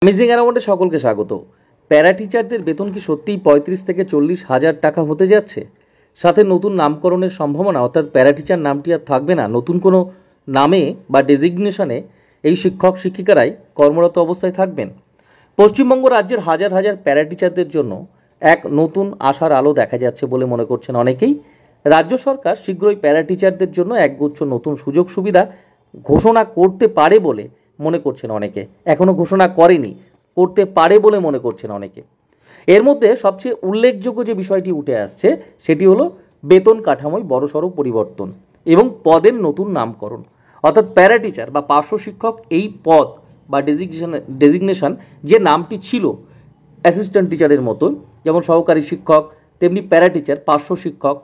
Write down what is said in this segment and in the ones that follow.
Amazing অ্যারাউন্ডে সকলকে স্বাগত। প্যারা টিচারদের বেতন কি সত্যিই ৩৫ থেকে ৪০ হাজার টাকা হতে যাচ্ছে? সাথে নতুন নামকরণের সম্ভাবনা, অর্থাৎ প্যারা টিচার নামটি আর থাকবে না, নতুন কোনো নামে বা ডেজিগনেশনে এই শিক্ষক শিক্ষিকারাই কর্মরত অবস্থায় থাকবেন। পশ্চিমবঙ্গ রাজ্যের হাজার হাজার প্যারা টিচারদের জন্য এক নতুন আশার আলো দেখা যাচ্ছে বলে মনে করছেন অনেকেই। রাজ্য সরকার শীঘ্রই প্যারা টিচারদের জন্য একগুচ্ছ নতুন সুযোগ সুবিধা ঘোষণা করতে পারে বলে মনে করছেন অনেকে। এখনো ঘোষণা করেনি, করতে পারে বলে মনে করছেন অনেকে। এর মধ্যে সবচেয়ে উল্লেখযোগ্য যে বিষয়টি উঠে আসছে সেটি হলো বেতন কাঠামোয় বড়সড় পরিবর্তন এবং পদের নতুন নামকরণ। অর্থাৎ প্যারা টিচার বা পার্শ্ব শিক্ষক এই পদ বা ডেজিগনেশন যে নামটি ছিল অ্যাসিস্ট্যান্ট টিচারের মতন, যেমন সহকারী শিক্ষক, তেমনি প্যারা টিচার, পার্শ্ব শিক্ষক,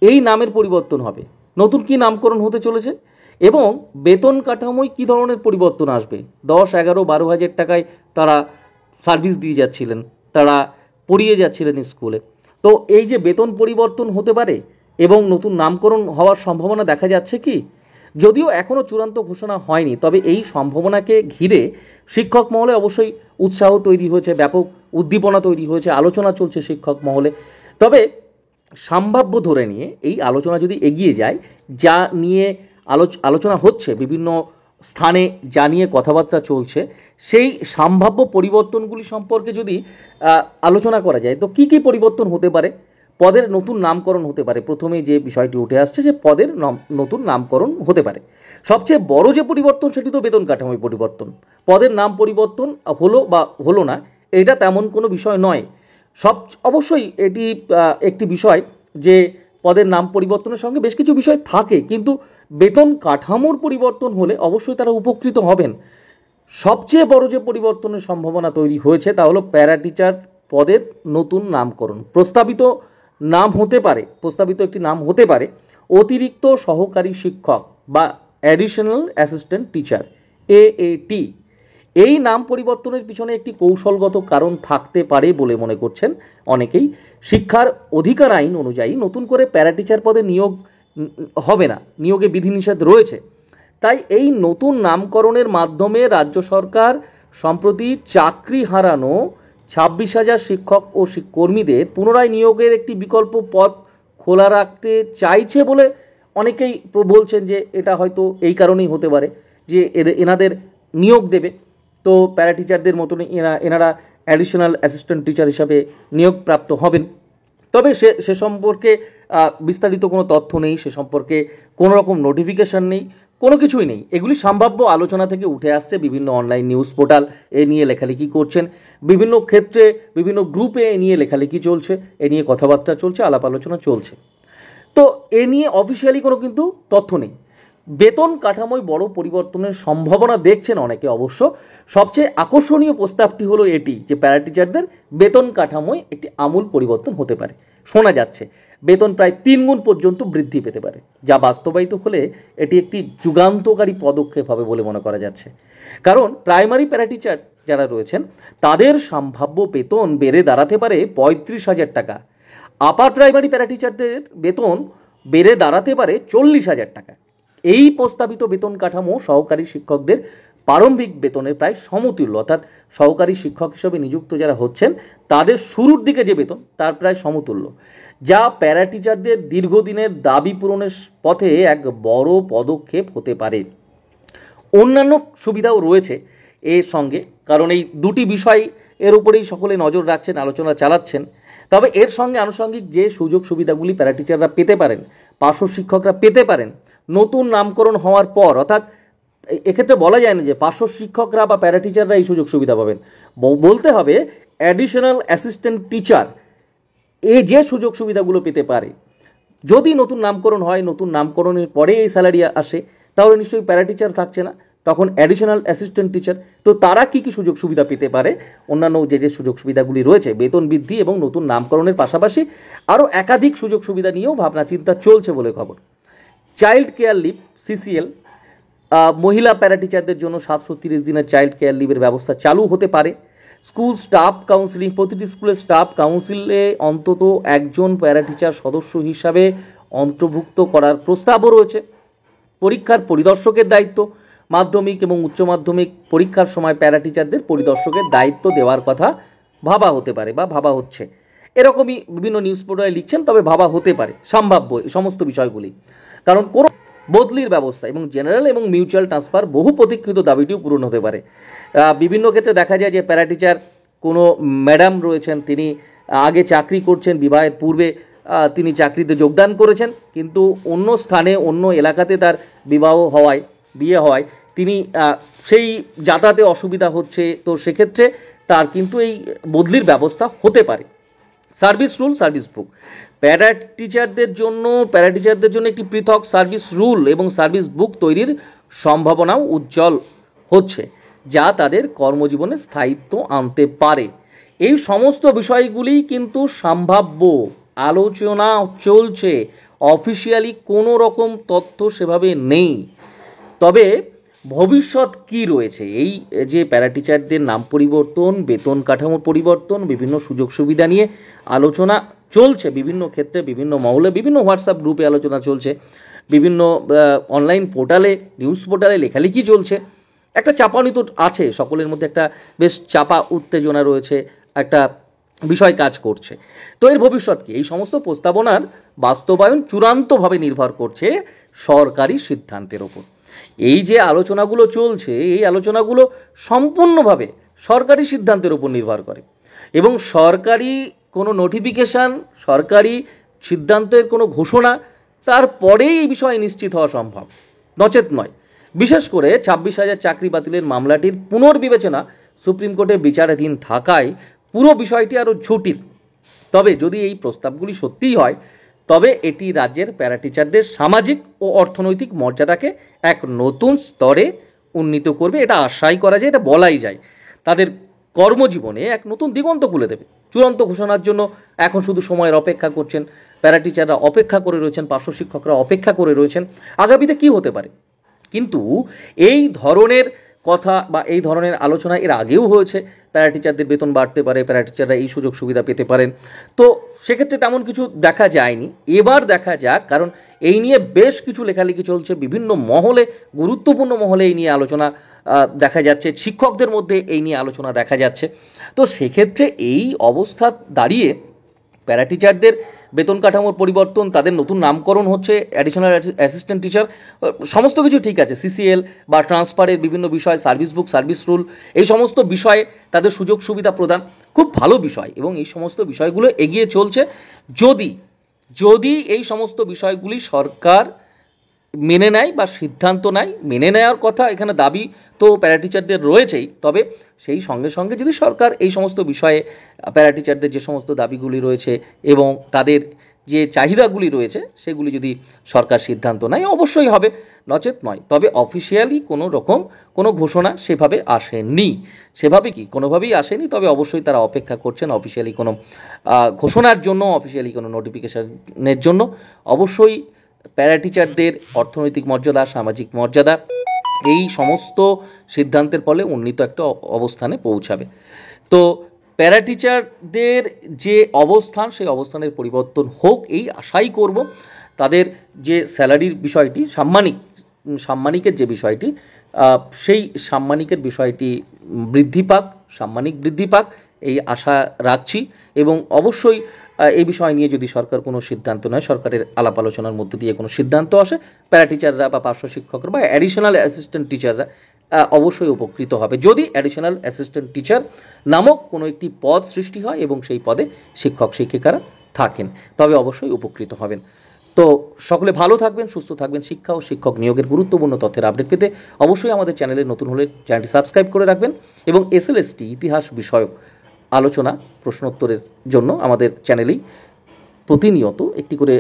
এই নামের পরিবর্তন হবে। নতুন কি নামকরণ হতে চলেছে এবং বেতন কাঠামোয় কী ধরনের পরিবর্তন আসবে? 10, 11, 12 হাজার টাকায় তারা সার্ভিস দিয়ে যাচ্ছিলেন, তারা পড়িয়ে যাচ্ছিলেন স্কুলে। তো এই যে বেতন পরিবর্তন হতে পারে এবং নতুন নামকরণ হওয়ার সম্ভাবনা দেখা যাচ্ছে কি? যদিও এখনও চূড়ান্ত ঘোষণা হয়নি, তবে এই সম্ভাবনাকে ঘিরে শিক্ষক মহলে অবশ্যই উৎসাহ তৈরি হয়েছে, ব্যাপক উদ্দীপনা তৈরি হয়েছে, আলোচনা চলছে শিক্ষক মহলে। তবে সম্ভাব্য ধরে নিয়ে এই আলোচনা যদি এগিয়ে যায়, যা নিয়ে আলোচনা হচ্ছে বিভিন্ন স্থানে, যা নিয়ে কথাবার্তা চলছে, সেই সম্ভাব্য পরিবর্তনগুলি সম্পর্কে যদি আলোচনা করা যায়, তো কি কি পরিবর্তন হতে পারে? পদের নতুন নামকরণ হতে পারে। প্রথমেই যে বিষয়টি উঠে আসছে যে পদের নতুন নামকরণ হতে পারে। সবচেয়ে বড় যে পরিবর্তন সেটি তো বেতন কাঠামোয় পরিবর্তন। পদের নাম পরিবর্তন হলো বা হলো না, এটা তেমন কোনো বিষয় নয়। অবশ্যই এটি একটি বিষয় যে পদের নাম পরিবর্তনের সঙ্গে বেশ কিছু বিষয় থাকে, কিন্তু বেতন কাঠামোর পরিবর্তন হলে অবশ্যই তারা উপকৃত হবেন। সবচেয়ে বড় যে পরিবর্তনের সম্ভাবনা তৈরি হয়েছে তা হলো প্যারা টিচার পদের নতুন নামকরণ। প্রস্তাবিত একটি নাম হতে পারে অতিরিক্ত সহকারী শিক্ষক বা অ্যাডিশনাল অ্যাসিস্ট্যান্ট টিচার, AAT। এই নাম পরিবর্তনের পিছনে একটি কৌশলগত কারণ থাকতে পারে বলে মনে করছেন অনেকেই। শিক্ষার অধিকার আইন অনুযায়ী নতুন করে প্যারা টিচার পদে নিয়োগ হবে না, নিয়োগে বিধিনিষেধ রয়েছে। তাই এই নতুন নামকরণের মাধ্যমে রাজ্য সরকার সম্প্রতি চাকরি হারানো 26,000 শিক্ষক ও কর্মীদের পুনরায় নিয়োগের একটি বিকল্প পথ খোলা রাখতে চাইছে বলে অনেকেই বলছেন যে এটা হয়তো এই কারণেই হতে পারে যে এনাদের নিয়োগ দেবে, তো প্যারা টিচারদের মতনই এনারা অ্যাডিশনাল অ্যাসিস্ট্যান্ট টিচার হিসাবে নিয়োগপ্রাপ্ত হবেন। তবে সে সম্পর্কে বিস্তারিত কোনো তথ্য নেই, সে সম্পর্কে কোনো রকম নোটিফিকেশান নেই, কোনো কিছুই নেই। এগুলি সম্ভাব্য আলোচনা থেকে উঠে আসছে। বিভিন্ন অনলাইন নিউজ পোর্টাল এ নিয়ে লেখালেখি করছেন, বিভিন্ন ক্ষেত্রে বিভিন্ন গ্রুপে এ নিয়ে লেখালেখি চলছে, এ নিয়ে কথাবার্তা চলছে, আলাপ আলোচনা চলছে। তো এ নিয়ে অফিসিয়ালি কোনো কিন্তু তথ্য নেই। বেতন কাঠামোয় বড় পরিবর্তনের সম্ভাবনা দেখছেন অনেকে। অবশ্য সবচেয়ে আকর্ষণীয় প্রস্তাবটি হলো এটি যে প্যারা টিচারদের বেতন কাঠামোয় একটি আমূল পরিবর্তন হতে পারে। শোনা যাচ্ছে বেতন প্রায় 3 গুণ পর্যন্ত বৃদ্ধি পেতে পারে, যা বাস্তবায়িত হলে এটি একটি যুগান্তকারী পদক্ষেপ হবে বলে মনে করা যাচ্ছে। কারণ প্রাইমারি প্যারা টিচার যারা রয়েছেন তাদের সম্ভাব্য বেতন বেড়ে দাঁড়াতে পারে 35,000 টাকা। আপার প্রাইমারি প্যারা টিচারদের বেতন বেড়ে দাঁড়াতে পারে 40,000 টাকা। এই প্রস্তাবিত বেতন কাঠামো সহকারী শিক্ষকদের প্রারম্ভিক বেতনের প্রায় সমতুল্য, অর্থাৎ সহকারী শিক্ষক হিসেবে নিযুক্ত যারা হচ্ছেন তাদের শুরুর দিকে যে বেতন তার প্রায় সমতুল্য, যা প্যারা টিচারদের দীর্ঘদিনের দাবি পূরণের পথে এক বড় পদক্ষেপ হতে পারে। অন্যান্য সুবিধাও রয়েছে এর সঙ্গে, কারণ এই দুটি বিষয় এর উপরেই সকলে নজর রাখছেন, আলোচনা চালাচ্ছেন। তবে এর সঙ্গে আনুষঙ্গিক যে সুযোগ সুবিধাগুলি প্যারা টিচাররা পেতে পারেন, পার্শ্ব শিক্ষকরা পেতে পারেন নতুন নামকরণ হওয়ার পর, অর্থাৎ এক্ষেত্রে বলা যায় না যে পার্শ্ব শিক্ষকরা বা প্যারা টিচাররা এই সুযোগ সুবিধা পাবেন, বলতে হবে অ্যাডিশনাল অ্যাসিস্ট্যান্ট টিচার যে সুযোগ সুবিধাগুলো পেতে পারে। যদি নতুন নামকরণ হয়, নতুন নামকরণের পরে এই স্যালারি আসে, তাহলে নিশ্চয়ই প্যারা টিচার থাকছে না, তখন অ্যাডিশনাল অ্যাসিস্ট্যান্ট টিচার। তো তারা কি কি সুযোগ সুবিধা পেতে পারে? অন্যান্য যে সুযোগ সুবিধাগুলি রয়েছে, বেতন বৃদ্ধি এবং নতুন নামকরণের পাশাপাশি আরও একাধিক সুযোগ সুবিধা নিয়েও ভাবনা চিন্তা চলছে বলে খবর। চাইল্ড কেয়ার লিভ, CCL, মহিলা প্যারা টিচারদের জন্য 730 দিনের চাইল্ড কেয়ার লিভের ব্যবস্থা চালু হতে পারে। স্কুল স্টাফ কাউন্সিলিং, প্রতিটি স্কুলের স্টাফ কাউন্সিলে অন্তত একজন প্যারা টিচার সদস্য হিসাবে অন্তর্ভুক্ত করার প্রস্তাবও রয়েছে। পরীক্ষার পরিদর্শকের দায়িত্ব, মাধ্যমিক এবং উচ্চ মাধ্যমিক পরীক্ষার সময় প্যারা টিচারদের পরিদর্শকের দায়িত্ব দেওয়ার কথা ভাবা হতে পারে বা ভাবা হচ্ছে, এরকমই বিভিন্ন নিউজ পোর্টালে লিখছেন। তবে ভাবা হতে পারে, সম্ভাব্য এই সমস্ত বিষয়গুলি, কারণ কোনো বদলির ব্যবস্থা এবং জেনারেল এবং মিউচুয়াল ট্রান্সফার বহু প্রতীক্ষিত দাবিটিও পূরণ হতে পারে। বিভিন্ন ক্ষেত্রে দেখা যায় যে প্যারা টিচার কোনো ম্যাডাম রয়েছেন, তিনি আগে চাকরি করছেন, বিবাহের পূর্বে তিনি চাকরিতে যোগদান করেছেন, কিন্তু অন্য স্থানে অন্য এলাকাতে তার বিয়ে হওয়ায় তিনি সেই যাতায়াতে অসুবিধা হচ্ছে, তো সেক্ষেত্রে তার কিন্তু এই বদলির ব্যবস্থা হতে পারে। সার্ভিস রুল, সার্ভিস বুক, প্যারা টিচারদের জন্য একটি পৃথক সার্ভিস রুল এবং সার্ভিস বুক তৈরির সম্ভাবনাও উজ্জ্বল হচ্ছে, যা তাদের কর্মজীবনে স্থায়িত্ব আনতে পারে। এই সমস্ত বিষয়গুলি কিন্তু সম্ভাব্য, আলোচনা চলছে, অফিসিয়ালি কোনো রকম তথ্য সেভাবে নেই। তবে ভবিষ্যৎ কি রয়েছে, এই যে প্যারা টিচারদের নাম পরিবর্তন, বেতন কাঠামোর পরিবর্তন, বিভিন্ন সুযোগ সুবিধা নিয়ে আলোচনা চলছে বিভিন্ন ক্ষেত্রে, বিভিন্ন মহলে, বিভিন্ন হোয়াটসঅ্যাপ গ্রুপে আলোচনা চলছে, বিভিন্ন অনলাইন পোর্টালে, নিউজ পোর্টালে লেখালেখি চলছে। একটা চাপানি তো আছে, সকলের মধ্যে একটা বেশ চাপা উত্তেজনা রয়েছে, একটা বিষয় কাজ করছে। তো এর ভবিষ্যৎ কি? এই সমস্ত প্রস্তাবনার বাস্তবায়ন চূড়ান্তভাবে নির্ভর করছে সরকারি সিদ্ধান্তের ওপর। এই যে আলোচনাগুলো চলছে, এই আলোচনাগুলো সম্পূর্ণভাবে সরকারি সিদ্ধান্তের উপর নির্ভর করে এবং সরকারি কোনো নোটিফিকেশান, সরকারি সিদ্ধান্তের কোনো ঘোষণা, তারপরেই এই বিষয়ে নিশ্চিত হওয়া সম্ভব, নচেত নয়। বিশেষ করে 26,000 চাকরি বাতিলের মামলাটির পুনর্বিবেচনা সুপ্রিম কোর্টে বিচারাধীন থাকায় পুরো বিষয়টি আরও জটিল। তবে যদি এই প্রস্তাবগুলি সত্যিই হয়, তবে এটি রাজ্যের প্যারা টিচারদের সামাজিক ও অর্থনৈতিক মর্যাদাকে এক নতুন স্তরে উন্নীত করবে, এটা আশাই করা যায়, এটা বলাই যায়। তাদের কর্মজীবনে এক নতুন দিগন্ত খুলে দেবে। চূড়ান্ত ঘোষণার জন্য এখন শুধু সময়ের অপেক্ষা করছেন প্যারা টিচাররা, অপেক্ষা করে রয়েছেন, পার্শ্ব শিক্ষকরা অপেক্ষা করে রয়েছেন আগামীতে কি হতে পারে। কিন্তু এই ধরনের কথা বা এই ধরনের আলোচনা এর আগেও হয়েছে, প্যারা টিচারদের বেতন বাড়তে পারে, প্যারা টিচাররা এই সুযোগ সুবিধা পেতে পারেন, তো সেক্ষেত্রে তেমন কিছু দেখা যায়নি। এবার দেখা যাক, কারণ এই নিয়ে বেশ কিছু লেখালেখি চলছে, বিভিন্ন মহলে, গুরুত্বপূর্ণ মহলে এই নিয়ে আলোচনা দেখা যাচ্ছে, শিক্ষকদের মধ্যে এই নিয়ে আলোচনা দেখা যাচ্ছে। তো সেক্ষেত্রে এই অবস্থা দাঁড়িয়ে প্যারা টিচারদের বেতন কাঠামোর পরিবর্তন, তাদের নতুন নামকরণ হচ্ছে অ্যাডিশনাল অ্যাসিস্ট্যান্ট টিচার, সমস্ত কিছু ঠিক আছে, সিসিএল বা ট্রান্সফারের বিভিন্ন বিষয়, সার্ভিস বুক, সার্ভিস রুল, এই সমস্ত বিষয়ে তাদের সুযোগ সুবিধা প্রদান খুব ভালো বিষয় এবং এই সমস্ত বিষয়গুলো এগিয়ে চলছে। যদি এই সমস্ত বিষয়গুলি সরকার মেনে নেয় বা সিদ্ধান্ত নেয়, মেনে নেওয়ার কথা, এখানে দাবি তো প্যারা টিচারদের রয়েছেই, তবে সেই সঙ্গে সঙ্গে যদি সরকার এই সমস্ত বিষয়ে প্যারা টিচারদের যে সমস্ত দাবিগুলি রয়েছে এবং তাদের যে চাহিদাগুলি রয়েছে সেগুলি যদি সরকার সিদ্ধান্ত নেয়, অবশ্যই হবে, নচেত নয়। তবে অফিসিয়ালি কোনো রকম কোনো ঘোষণা সেভাবে আসেনি, কোনোভাবেই আসেনি। তবে অবশ্যই তারা অপেক্ষা করছেন অফিসিয়ালি কোনো ঘোষণার জন্য, অফিসিয়ালি কোনো নোটিফিকেশনের জন্য। অবশ্যই প্যারা টিচারদের অর্থনৈতিক মর্যাদা, সামাজিক মর্যাদা, এই সমস্ত সিদ্ধান্তের ফলে উন্নীত একটা অবস্থানে পৌঁছাবে। তো প্যারা টিচারদের যে অবস্থান, সেই অবস্থানের পরিবর্তন হোক, এই আশাই করব। তাদের যে স্যালারির বিষয়টি, সাম্মানিকের যে বিষয়টি, সেই সাম্মানিকের বিষয়টি সাম্মানিক বৃদ্ধি পাক, এই আশা রাখছি। এবং অবশ্যই এই বিষয় নিয়ে যদি সরকার কোনো সিদ্ধান্ত নেয়, সরকারের আলাপ আলোচনার মধ্যে দিয়ে কোনো সিদ্ধান্ত আসে, প্যারা টিচাররা বা পার্শ্ব শিক্ষকরা বা অ্যাডিশনাল অ্যাসিস্ট্যান্ট টিচাররা অবশ্যই উপকৃত হবে। যদি অ্যাডিশনাল অ্যাসিস্ট্যান্ট টিচার নামক কোনো একটি পদ সৃষ্টি হয় এবং সেই পদে শিক্ষক শিক্ষিকারা থাকেন, তবে অবশ্যই উপকৃত হবেন। তো সকলে ভালো থাকবেন, সুস্থ থাকবেন। শিক্ষা ও শিক্ষক নিয়োগের গুরুত্বপূর্ণ তথ্যের আপডেট পেতে অবশ্যই আমাদের চ্যানেলে নতুন হলে চ্যানেলটি সাবস্ক্রাইব করে রাখবেন এবং এসএলএসটি ইতিহাস বিষয়ক আলোচনা, প্রশ্নোত্তরের জন্য আমাদের চ্যানেলেই প্রতিনিয়ত একটি করে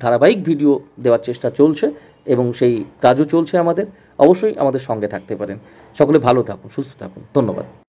ধারাবাহিক ভিডিও দেওয়ার চেষ্টা চলছে এবং সেই কাজও চলছে আমাদের। অবশ্যই আমাদের সঙ্গে থাকতে পারেন। সকলে ভালো থাকুন, সুস্থ থাকুন। ধন্যবাদ।